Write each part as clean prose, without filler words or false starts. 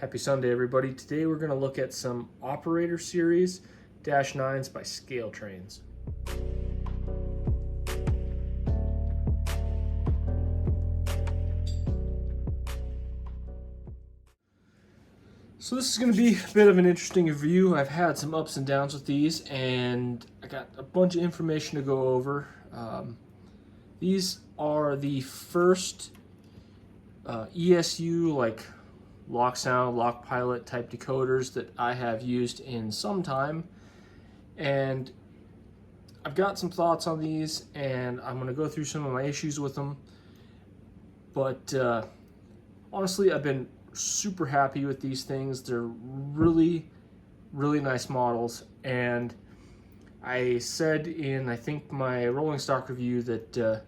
Happy Sunday, everybody. Today we're going to look at some Operator Series -9s by Scale Trains. So this is going to be a bit of an interesting review. I've had some ups and downs with these, and I got a bunch of information to go over. These are the first ESU, like lock sound, lock pilot type decoders that I have used in some time, and I've got some thoughts on these, and I'm going to go through some of my issues with them. But honestly, I've been super happy with these things. They're really nice models, and I said in, I think, my rolling stock review that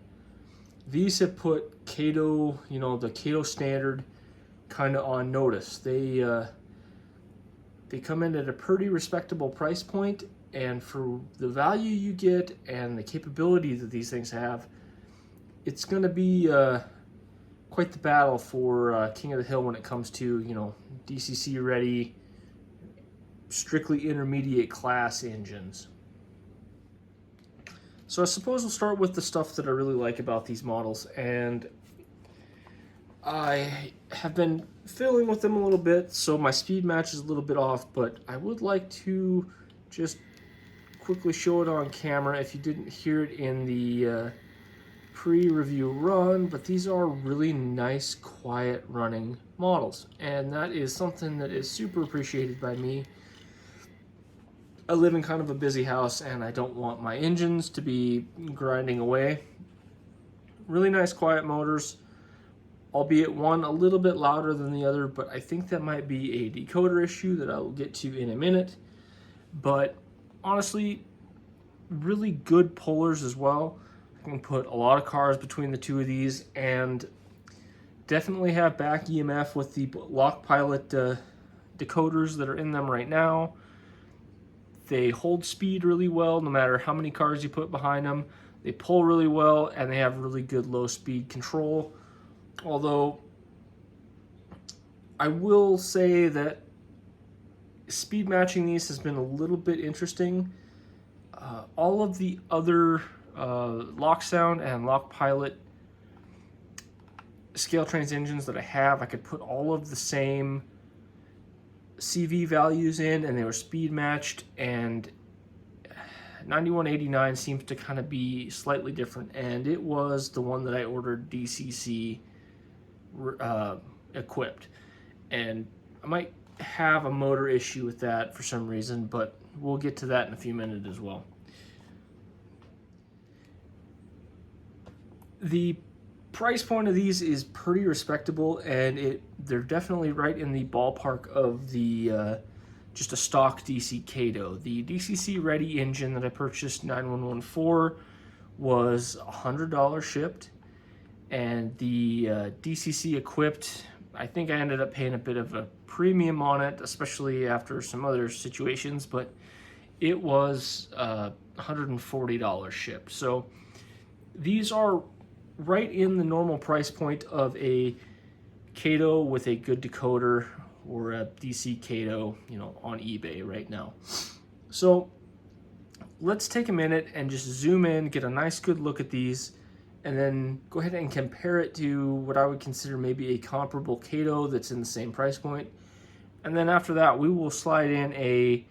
these have put Kato, the Kato standard, kind of on notice. They come in at a pretty respectable price point, and for the value you get and the capability that these things have, it's going to be quite the battle for King of the Hill when it comes to DCC ready, strictly intermediate class engines. So I suppose we'll start with the stuff that I really like about these models, and I have been fiddling with them a little bit, so my speed match is a little bit off, but I would like to just quickly show it on camera if you didn't hear it in the pre-review run. But these are really nice, quiet running models, and that is something that is super appreciated by me. I live in kind of a busy house, and I don't want my engines to be grinding away. Really nice, quiet motors, albeit one a little bit louder than the other, but I think that might be a decoder issue that I will get to in a minute. But honestly, really good pullers as well. I can put a lot of cars between the two of these, and definitely have back EMF with the lock pilot decoders that are in them right now. They hold speed really well no matter how many cars you put behind them. They pull really well, and they have really good low speed control. Although I will say that speed matching these has been a little bit interesting. All of the other lock sound and lock pilot Scale Trains engines that I have, I could put all of the same CV values in, and they were speed matched, and 9189 seems to kind of be slightly different, and it was the one that I ordered DCC equipped, and I might have a motor issue with that for some reason, but we'll get to that in a few minutes as well. The price point of these is pretty respectable, and they're definitely right in the ballpark of the just a stock DC Kato. The DCC ready engine that I purchased, 9114, was $100 shipped, and the DCC equipped, I think I ended up paying a bit of a premium on it, especially after some other situations, but it was $140 shipped. So these are right in the normal price point of a Kato with a good decoder, or a DC Kato, on eBay right now. So let's take a minute and just zoom in, get a nice good look at these, and then go ahead and compare it to what I would consider maybe a comparable Kato that's in the same price point. And then after that, we will slide in a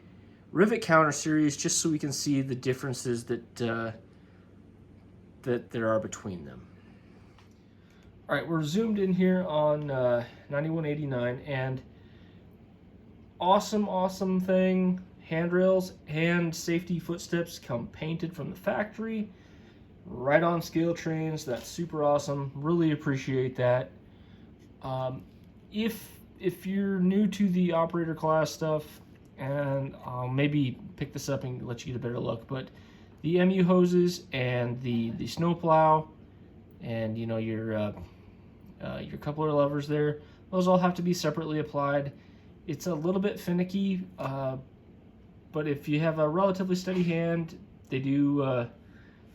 rivet counter series just so we can see the differences that there are between them. All right, we're zoomed in here on 9189, and awesome thing. Handrails and safety footsteps come painted from the factory, right on Scale Trains. That's super awesome. Really appreciate that. If you're new to the operator class stuff, and I'll maybe pick this up and let you get a better look, but the MU hoses and the snowplow, and your coupler levers there, those all have to be separately applied. It's a little bit finicky, but if you have a relatively steady hand, they do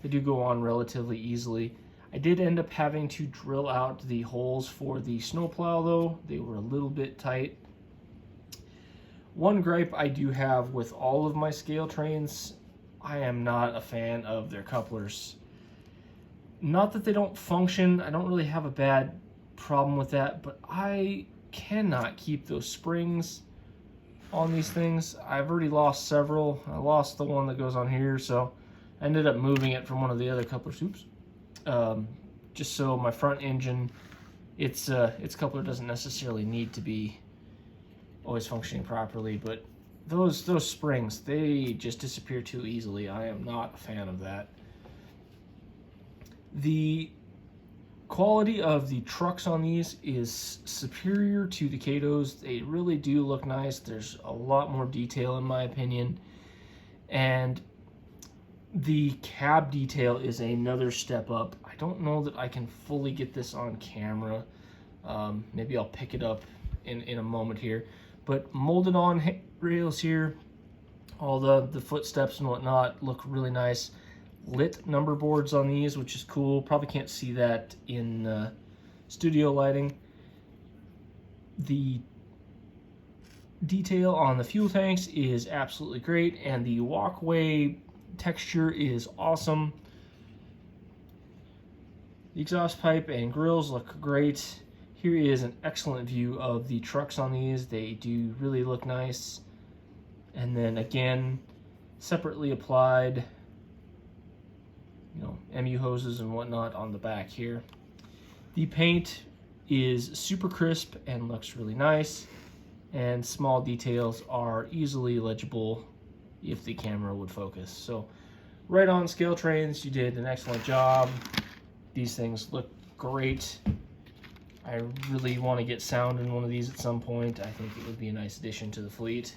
go on relatively easily. I did end up having to drill out the holes for the snowplow though. They were a little bit tight. One gripe I do have with all of my scale trains, I am not a fan of their couplers. Not that they don't function, I don't really have a bad problem with that, but I cannot keep those springs on these things. I've already lost several. I lost the one that goes on here, so I ended up moving it from one of the other couplers. Oops. Just so my front engine, its coupler doesn't necessarily need to be always functioning properly, but those springs, they just disappear too easily. I am not a fan of that. The quality of the trucks on these is superior to the Katos. They really do look nice. There's a lot more detail in my opinion, and the cab detail is another step up. I don't know that I can fully get this on camera. Maybe I'll pick it up in a moment here. But molded on rails here, all the footsteps and whatnot look really nice. Lit number boards on these, which is cool. Probably can't see that in studio lighting. The detail on the fuel tanks is absolutely great, and the walkway texture is awesome. The exhaust pipe and grills look great. Here is an excellent view of the trucks on these. They do really look nice. And then again, separately applied, MU hoses and whatnot on the back here. The paint is super crisp and looks really nice, and small details are easily legible if the camera would focus. So right on scale trains, you did an excellent job. These things look great. I really want to get sound in one of these at some point. I think it would be a nice addition to the fleet.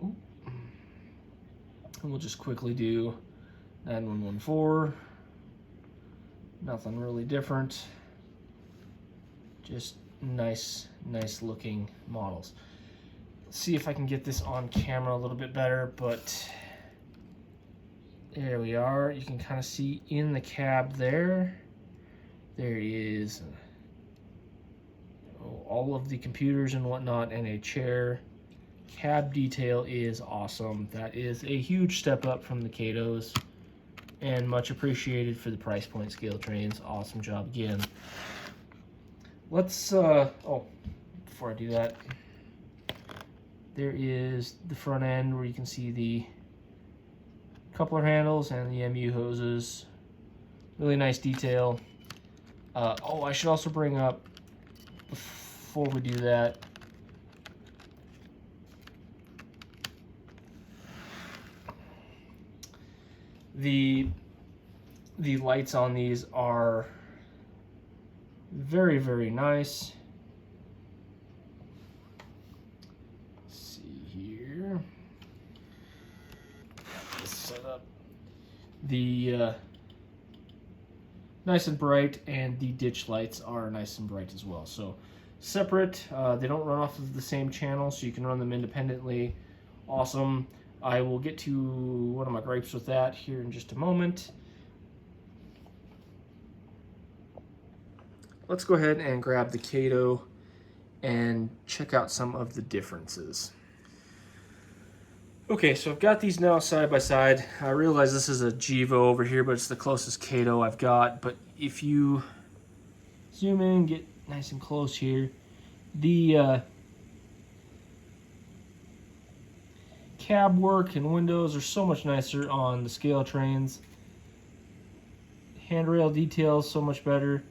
Ooh. And we'll just quickly do 9114. Nothing really different. Just nice looking models. Let's see if I can get this on camera a little bit better, but there we are. You can kind of see in the cab there. There is all of the computers and whatnot, and a chair. Cab detail is awesome. That is a huge step up from the Katos, and much appreciated for the price point scale trains. Awesome job again. Let's oh, before I do that, there is the front end where you can see the coupler handles and the MU hoses. Really nice detail. Oh, I should also bring up, before we do that, the lights on these are very nice. Let's see here. Let's set up the nice and bright, and the ditch lights are nice and bright as well. So separate, they don't run off of the same channel, so you can run them independently. Awesome. I will get to one of my gripes with that here in just a moment. Let's go ahead and grab the Kato and check out some of the differences. Okay, so I've got these now side by side. I realize this is a Gevo over here, but it's the closest Kato I've got. But if you zoom in, get nice and close here, the cab work and windows are so much nicer on the scale trains. Handrail details so much better.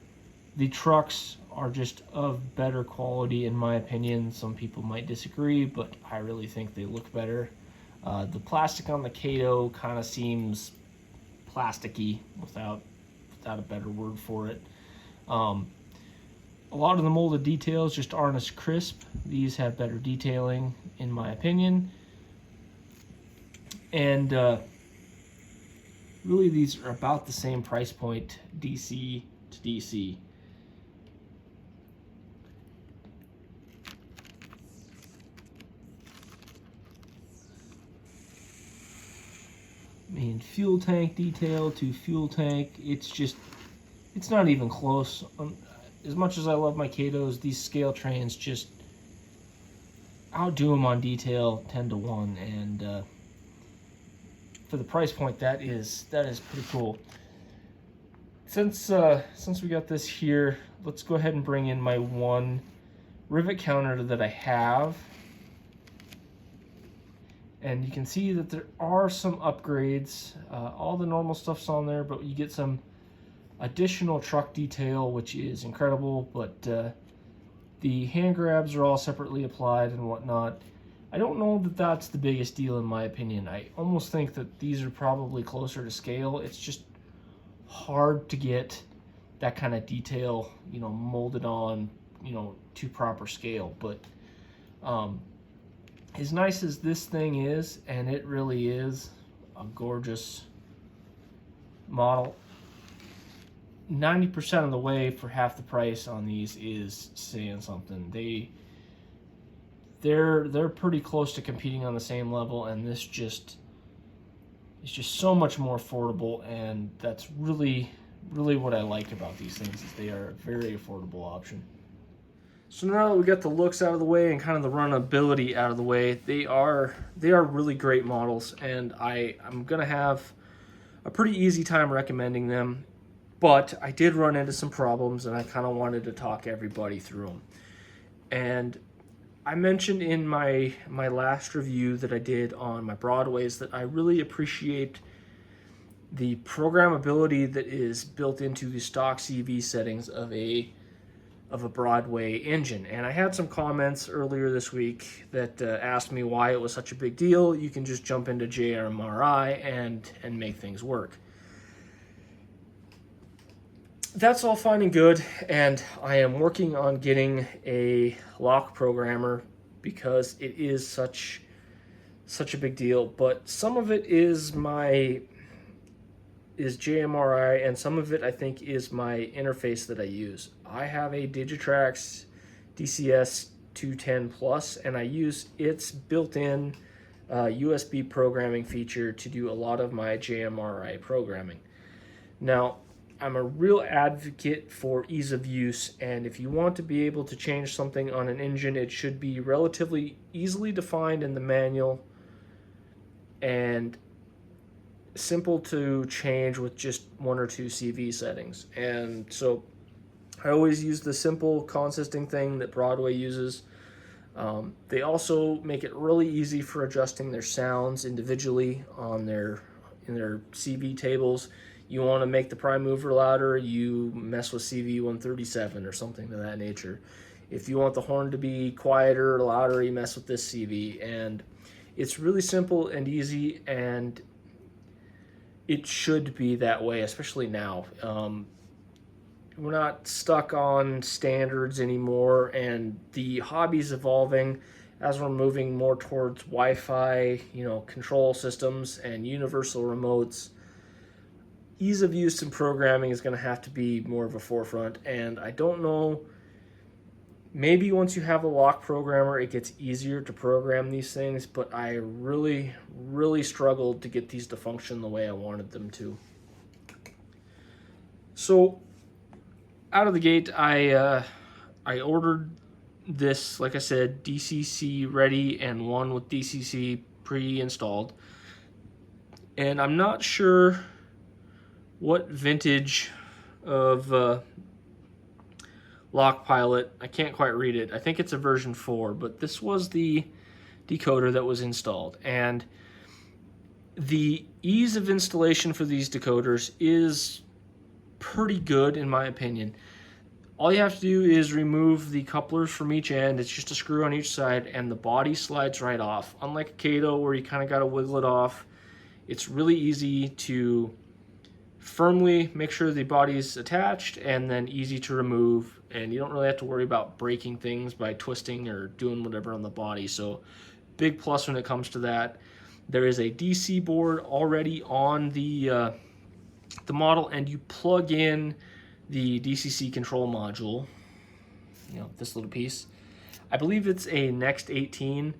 The trucks are just of better quality in my opinion. Some people might disagree, but I really think they look better. The plastic on the Kato kind of seems plasticky without a better word for it. A lot of the molded details just aren't as crisp. These have better detailing in my opinion. And really these are about the same price point, DC to DC. I mean, fuel tank detail to fuel tank, it's not even close. As much as I love my Katos, these scale trains just outdo them on detail 10-1, and for the price point, that is pretty cool. Since we got this here, let's go ahead and bring in my one rivet counter that I have. And you can see that there are some upgrades. All the normal stuff's on there, but you get some additional truck detail, which is incredible. But the hand grabs are all separately applied and whatnot. I don't know that that's the biggest deal in my opinion. I almost think that these are probably closer to scale. It's just hard to get that kind of detail, molded on, to proper scale. But as nice as this thing is, and it really is a gorgeous model, 90% of the way for half the price on these is saying something. They're pretty close to competing on the same level, and this is just so much more affordable, and that's really what I like about these things, is they are a very affordable option. So now that we got the looks out of the way and kind of the runnability out of the way, they are really great models, and I'm gonna have a pretty easy time recommending them. But I did run into some problems, and I kind of wanted to talk everybody through them. And I mentioned in my last review that I did on my Broadways that I really appreciate the programmability that is built into the stock CV settings of a Broadway engine. And I had some comments earlier this week that asked me why it was such a big deal. You can just jump into JMRI and make things work. That's all fine and good, and I am working on getting a lock programmer because it is such a big deal. But some of it is JMRI, and some of it I think is my interface that I use. I have a Digitrax DCS 210 Plus, and I use its built-in USB programming feature to do a lot of my JMRI programming. Now, I'm a real advocate for ease of use, and if you want to be able to change something on an engine, it should be relatively easily defined in the manual and simple to change with just one or two CV settings. And so I always use the simple consisting thing that Broadway uses. They also make it really easy for adjusting their sounds individually in their CV tables. You want to make the prime mover louder, you mess with CV 137 or something to that nature. If you want the horn to be quieter or louder, you mess with this CV. And it's really simple and easy, and it should be that way, especially now. We're not stuck on standards anymore, and the hobby's evolving as we're moving more towards Wi-Fi, control systems and universal remotes. Ease of use and programming is going to have to be more of a forefront, and I don't know, maybe once you have a lock programmer it gets easier to program these things, but I really struggled to get these to function the way I wanted them to. So out of the gate, I ordered this, like I said, DCC ready and one with DCC pre-installed, and I'm not sure what vintage of Lock Pilot. I can't quite read it. I think it's a version 4, but this was the decoder that was installed. And the ease of installation for these decoders is pretty good in my opinion. All you have to do is remove the couplers from each end. It's just a screw on each side, and the body slides right off. Unlike a Kato where you kind of got to wiggle it off, it's really easy to firmly make sure the body's attached, and then easy to remove, and you don't really have to worry about breaking things by twisting or doing whatever on the body. So big plus when it comes to that. There is a DC board already on the model, and you plug in the DCC control module, this little piece. I believe it's a Next 18.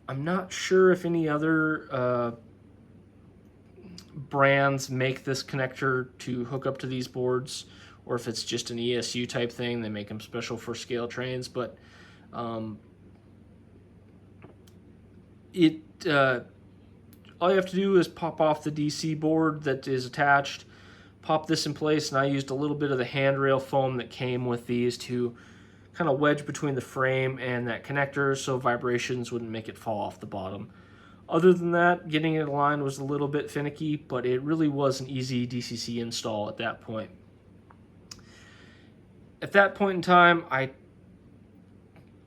I'm not sure if any other brands make this connector to hook up to these boards, or if it's just an ESU type thing. They make them special for scale trains, but All you have to do is pop off the DC board that is attached, pop this in place, and I used a little bit of the handrail foam that came with these to kind of wedge between the frame and that connector so vibrations wouldn't make it fall off the bottom. Other than that, getting it aligned was a little bit finicky, but it really was an easy DCC install at that point. At that point in time, I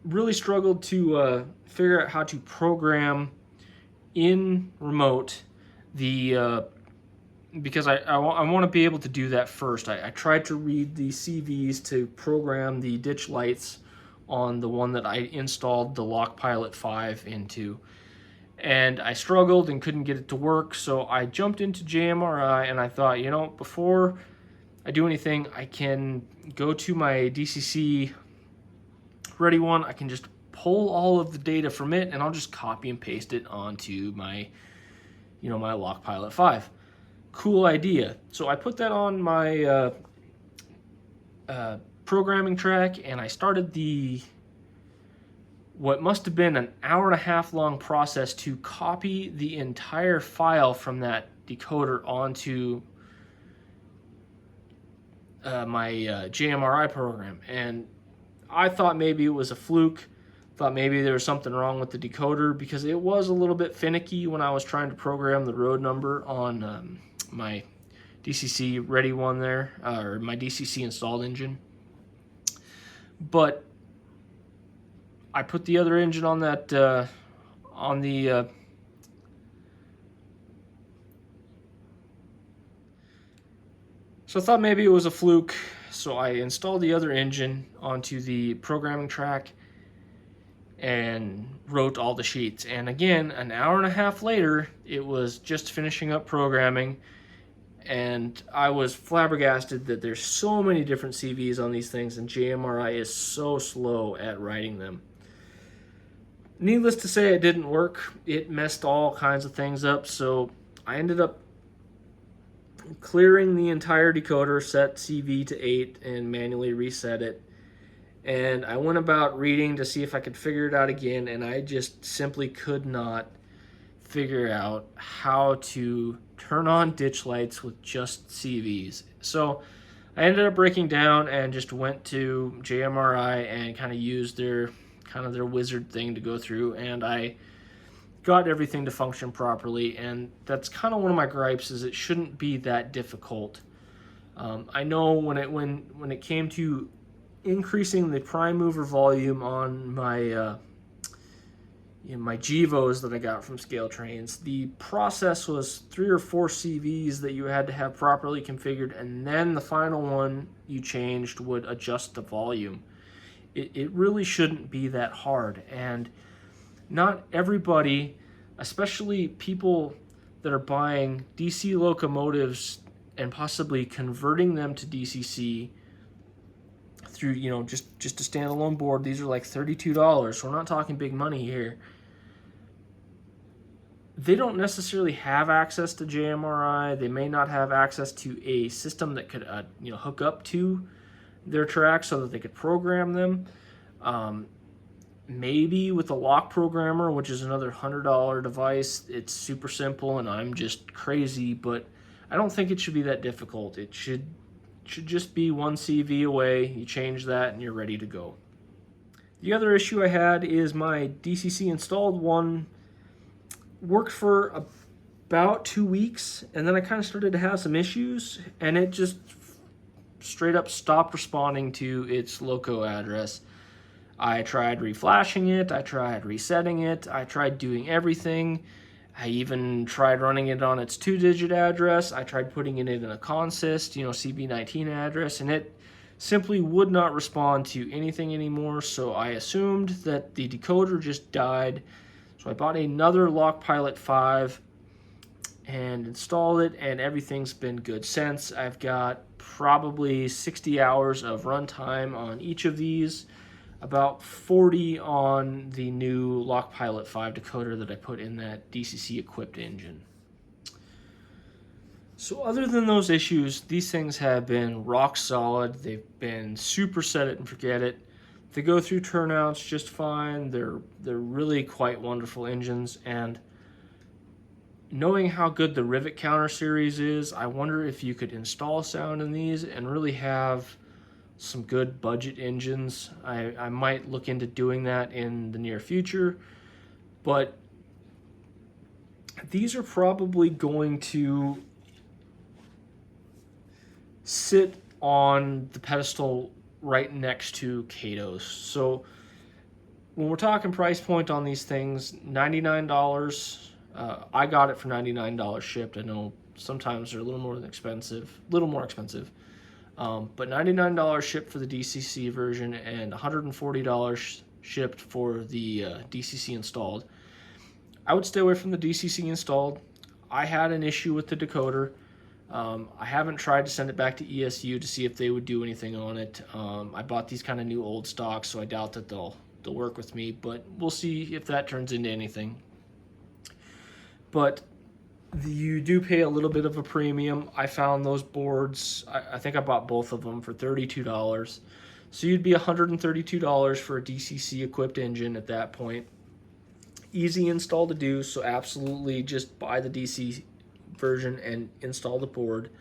really struggled to figure out how to program in remote the because I want to be able to do that first. I tried to read the CVs to program the ditch lights on the one that I installed the Lock Pilot 5 into, and I struggled and couldn't get it to work, so I jumped into JMRI and I thought, you know, before I do anything, I can go to my DCC Ready one, I can just pull all of the data from it and I'll just copy and paste it onto my, you know, my Lock Pilot 5. Cool idea. So I put that on my programming track and I started what must have been an hour-and-a-half long process to copy the entire file from that decoder onto my JMRI program. And I thought maybe it was a fluke, thought maybe there was something wrong with the decoder because it was a little bit finicky when I was trying to program the road number on my DCC Ready one there, or my DCC installed engine. But I put the other engine on that, so I thought maybe it was a fluke. So I installed the other engine onto the programming track and wrote all the sheets. And again, an hour-and-a-half later, it was just finishing up programming. And I was flabbergasted that there's so many different CVs on these things and JMRI is so slow at writing them. Needless to say, it didn't work. It messed all kinds of things up. So I ended up clearing the entire decoder, set CV to 8 and manually reset it, and I went about reading to see if I could figure it out again, and I just simply could not figure out how to turn on ditch lights with just CVs. So I ended up breaking down and just went to JMRI and kind of used their wizard thing to go through, and I got everything to function properly. And that's kind of one of my gripes, is it shouldn't be that difficult. I know when it came to increasing the prime mover volume on my my GEVOs that I got from Scale Trains, the process was 3 or 4 CVs that you had to have properly configured, and then the final one you changed would adjust the volume. It really shouldn't be that hard, and not everybody, especially people that are buying DC locomotives and possibly converting them to DCC through, you know, just a standalone board. These are like $32, so we're not talking big money here. They don't necessarily have access to JMRI. They may not have access to a system that could hook up to their tracks so that they could program them. Maybe with a lock programmer, which is another $100 device, it's super simple and I'm just crazy, but I don't think it should be that difficult. It should just be one CV away, you change that and you're ready to go. The other issue I had is my DCC installed one worked for about 2 weeks, and then I kind of started to have some issues, and it just straight up stopped responding to its loco address. I tried reflashing it, I tried resetting it, I tried doing everything. I even tried running it on its 2-digit address. I tried putting it in a consist, CB19 address, and it simply would not respond to anything anymore. So I assumed that the decoder just died. So I bought another Lock Pilot 5 and installed it, and everything's been good since. I've got probably 60 hours of runtime on each of these, about 40 on the new Lock Pilot 5 decoder that I put in that DCC equipped engine. So other than those issues, these things have been rock solid. They've been super set it and forget it. They go through turnouts just fine. They're really quite wonderful engines, and knowing how good the Rivet Counter series is, I wonder if you could install sound in these and really have some good budget engines. I might look into doing that in the near future, but these are probably going to sit on the pedestal right next to Kato's. So when we're talking price point on these things, $99. I got it for $99 shipped. I know sometimes they're a little more expensive, but $99 shipped for the DCC version and $140 shipped for the DCC installed. I would stay away from the DCC installed. I had an issue with the decoder. I haven't tried to send it back to ESU to see if they would do anything on it. I bought these kind of new old stocks, so I doubt that they'll work with me, but we'll see if that turns into anything. But you do pay a little bit of a premium. I found those boards, I think I bought both of them for $32. So you'd be $132 for a DCC equipped engine at that point. Easy install to do, so absolutely just buy the DC version and install the board.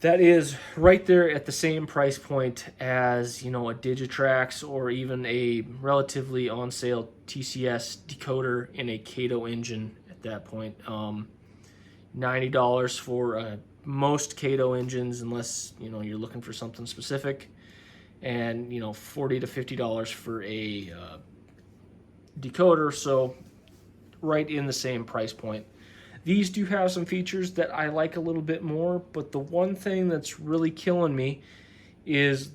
That is right there at the same price point as, you know, a Digitrax or even a relatively on sale TCS decoder in a Kato engine at that point. $90 for most Kato engines, unless, you know, you're looking for something specific, and, you know, $40 to $50 for a decoder, so right in the same price point. These do have some features that I like a little bit more, but the one thing that's really killing me is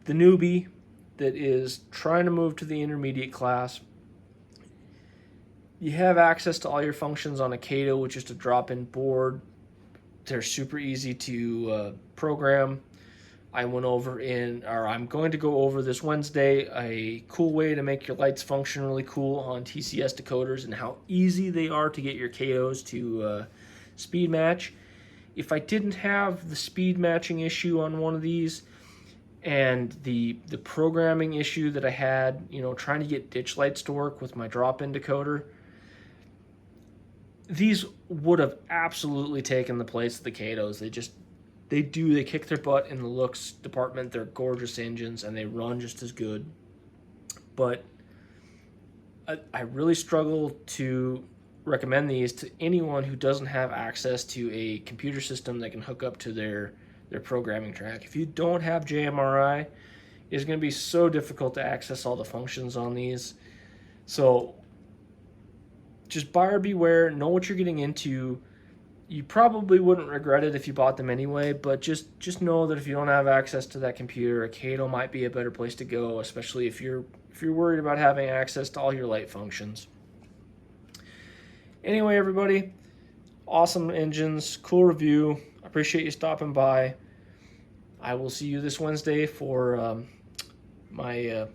the newbie that is trying to move to the intermediate class. You have access to all your functions on a Kato, which is a drop-in board. They're super easy to program. I'm going to go over this Wednesday a cool way to make your lights function really cool on TCS decoders and how easy they are to get your Katos to speed match. If I didn't have the speed matching issue on one of these and the programming issue that I had, you know, trying to get ditch lights to work with my drop-in decoder, these would have absolutely taken the place of the Katos. They kick their butt in the looks department. They're gorgeous engines and they run just as good. But I really struggle to recommend these to anyone who doesn't have access to a computer system that can hook up to their programming track. If you don't have JMRI, it's going to be so difficult to access all the functions on these. So just buyer beware, know what you're getting into. You probably wouldn't regret it if you bought them anyway, but just know that if you don't have access to that computer, a Kato might be a better place to go, especially if you're worried about having access to all your light functions. Anyway, everybody, awesome engines, cool review. Appreciate you stopping by. I will see you this Wednesday for my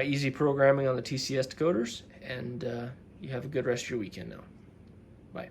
easy programming on the TCS decoders, and you have a good rest of your weekend now. Bye.